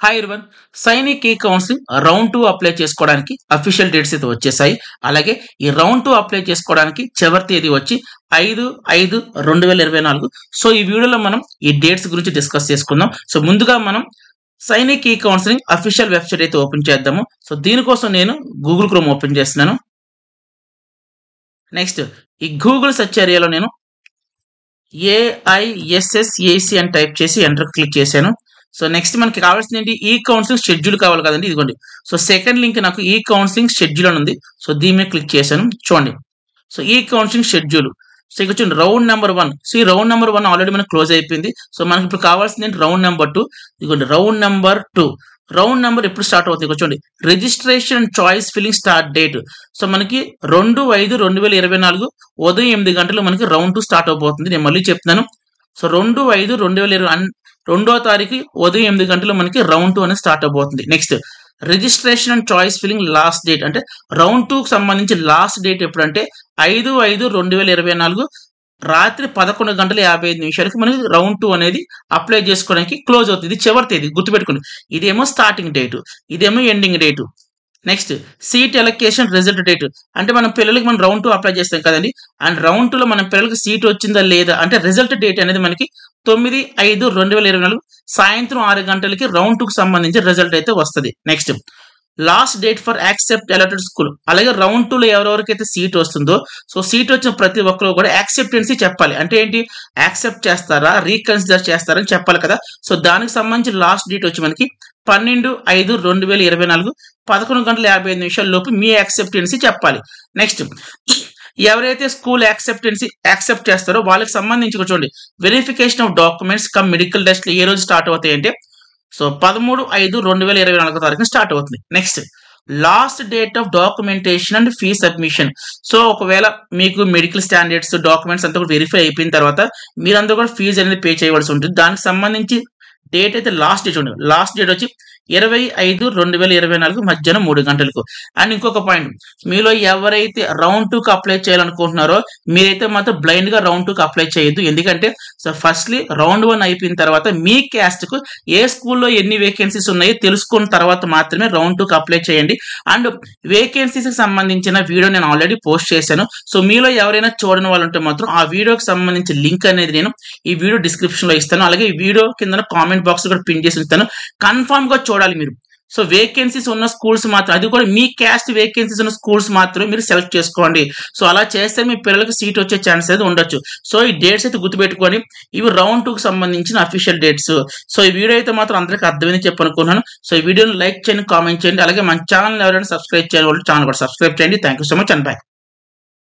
Hi everyone. Sainik ఈ counselling round 2 apply చేసుకోవడానికి official dates అయితే వచ్చేసాయి. అలాగే ఈ రౌండ్ 2 అప్లై చేసుకోవడానికి చివరి తేదీ వచ్చి 5/5/2024. సో ఈ వీడియోలో మనం ఈ డేట్స్ గురించి డిస్కస్ చేసుకుందాం. సో ముందుగా మనం సైనిక్ ఈ కౌన్సిలింగ్ అఫీషియల్ వెబ్సైట్ అయితే ఓపెన్ చేద్దాము. సో దీనికోసం నేను గూగుల్ క్రోమ్ ఓపెన్ చేస్తున్నాను. నెక్స్ట్ ఈ గూగుల్ సెర్చ్ ఏరియాలో నేను AISSAC అని టైప్ చేసి ఎంటర్ క్లిక్ చేశాను. సో నెక్స్ట్ మనకి కావాల్సింది ఏంటి, ఈ కౌన్సిలింగ్ షెడ్యూల్ కావాలి కదండి, ఇదిగోండి. సో సెకండ్ లింక్ నాకు ఈ కౌన్సిలింగ్ షెడ్యూల్ అని ఉంది. సో దీని మీద క్లిక్ చేశాను, చూడండి. సో ఈ కౌన్సిలింగ్ షెడ్యూల్, సో ఇక్కడ చూడండి రౌండ్ నెంబర్ 1. సో ఈ రౌండ్ నెంబర్ 1 ఆల్రెడీ మనకు క్లోజ్ అయిపోయింది. సో మనకి ఇప్పుడు కావాల్సింది ఏంటి, రౌండ్ నెంబర్ 2. ఇదిగోండి రౌండ్ నెంబర్ 2. రౌండ్ నెంబర్ ఎప్పుడు స్టార్ట్ అవుతుంది ఇక్కడ చూడండి. Registration choice filling start date. So మనకి 2/5/2024 ఉదయం 8 గంటలు మనకి రౌండ్ 2 స్టార్ట్ అవబోతుంది. నేను మళ్ళీ చెప్తున్నాను. సో 2/5/2020 2వ తారీఖు ఉదయం 8 గంటలు మనకి రౌండ్ 2 అనేది స్టార్ట్ అవబోతుంది. Next registration and choice filling last date, అంటే రౌండ్ 2కి సంబంధించి లాస్ట్ డేట్ ఎప్పుడంటే 5/5/2024 రాత్రి 11:55 మనకి రౌండ్ 2 అనేది అప్లై చేసుకోవడానికి క్లోజ్ అవుతుంది. ఇది చివరి తేదీ, గుర్తుపెట్టుకోండి. ఇదేమో స్టార్టింగ్ డేటు, ఇదేమో ending date. Next seat allocation result date, అంటే మనం పిల్లలకి మనం రౌండ్ 2 అప్లై చేస్తాం కదండి. అండ్ రౌండ్ 2లో మన పిల్లలకి సీట్ వచ్చిందా లేదా అంటే రిజల్ట్ డేట్ అనేది మనకి 9/5/2024 సాయంత్రం 6 గంటలకి రౌండ్ 2కి సంబంధించి రిజల్ట్ అయితే వస్తుంది. Next last date for accept allotted school, అలాగే రౌండ్ 2లో ఎవరెవరికైతే సీట్ వస్తుందో, సో సీట్ వచ్చిన ప్రతి ఒక్కరు కూడా యాక్సెప్టెన్సీ చెప్పాలి. అంటే ఏంటి, యాక్సెప్ట్ చేస్తారా రీకన్సిడర్ చేస్తారా అని చెప్పాలి కదా. సో దానికి సంబంధించి లాస్ట్ డేట్ వచ్చి మనకి 12/5/2024 11:55 లోపు మీ యాక్సెప్టెన్సీ చెప్పాలి. నెక్స్ట్ ఎవరైతే స్కూల్ యాక్సెప్ట్ చేస్తారో వాళ్ళకి సంబంధించి చూడండి, verification of documents come medical టెస్ట్లు ఏ రోజు స్టార్ట్ అవుతాయి అంటే సో 13/5/2024 స్టార్ట్ అవుతుంది. Next last date of documentation and fee submission. So ఒకవేళ మీకు మెడికల్ స్టాండర్డ్స్ డాక్యుమెంట్స్ అంతా కూడా వెరిఫై అయిపోయిన తర్వాత మీరందరూ కూడా ఫీజు అనేది పే చేయవలసి ఉంటుంది. దానికి సంబంధించి డేట్ అయితే లాస్ట్ డేట్ ఉండదు. లాస్ట్ డేట్ వచ్చి 20/5/2024 మధ్యాహ్నం 3 గంటలకు. అండ్ ఇంకొక పాయింట్, మీలో ఎవరైతే రౌండ్ 2కి అప్లై చేయాలనుకుంటున్నారో మీరైతే మాత్రం బ్లైండ్ గా రౌండ్ 2కి అప్లై చేయొద్దు. ఎందుకంటే సో ఫస్ట్లీ రౌండ్ 1 అయిపోయిన తర్వాత మీ క్యాస్ట్ కు ఏ స్కూల్లో ఎన్ని వేకెన్సీస్ ఉన్నాయో తెలుసుకున్న తర్వాత మాత్రమే రౌండ్ 2కి అప్లై చేయండి. అండ్ వేకెన్సీస్ కి సంబంధించిన వీడియో నేను ఆల్రెడీ పోస్ట్ చేశాను. సో మీలో ఎవరైనా చూడని వాళ్ళు ఉంటే మాత్రం ఆ వీడియోకి సంబంధించి లింక్ అనేది నేను ఈ వీడియో డిస్క్రిప్షన్ లో ఇస్తాను. అలాగే ఈ వీడియో కింద కామెంట్ బాక్స్ కూడా పిన్ చేసి ఇస్తాను. కన్ఫర్మ్ గా చూడాలి మీరు. సో వేకెన్సీస్ ఉన్న స్కూల్స్ మాత్రం, అది కూడా మీ క్యాస్ట్ వేకెన్సీస్ ఉన్న స్కూల్స్ మాత్రమే మీరు సెలెక్ట్ చేసుకోండి. సో అలా చేస్తే మీ పిల్లలకి సీట్ వచ్చే ఛాన్స్ అయితే ఉండొచ్చు. సో ఈ డేట్స్ అయితే గుర్తుపెట్టుకొని, ఇవి రౌండ్ 2కి సంబంధించిన అఫీషియల్ డేట్స్. సో ఈ వీడియో అయితే మాత్రం అందరికీ అర్థమైంది చెప్పనుకున్నాను. సో ఈ వీడియోని లైక్ చేయండి, కామెంట్ చేయండి. అలాగే మన ఛానల్ ఎవరైనా సబ్స్క్రైబ్ చేయాలి వాళ్ళు ఛానల్ కూడా సబ్స్క్రైబ్ చేయండి. Thank you so much and by.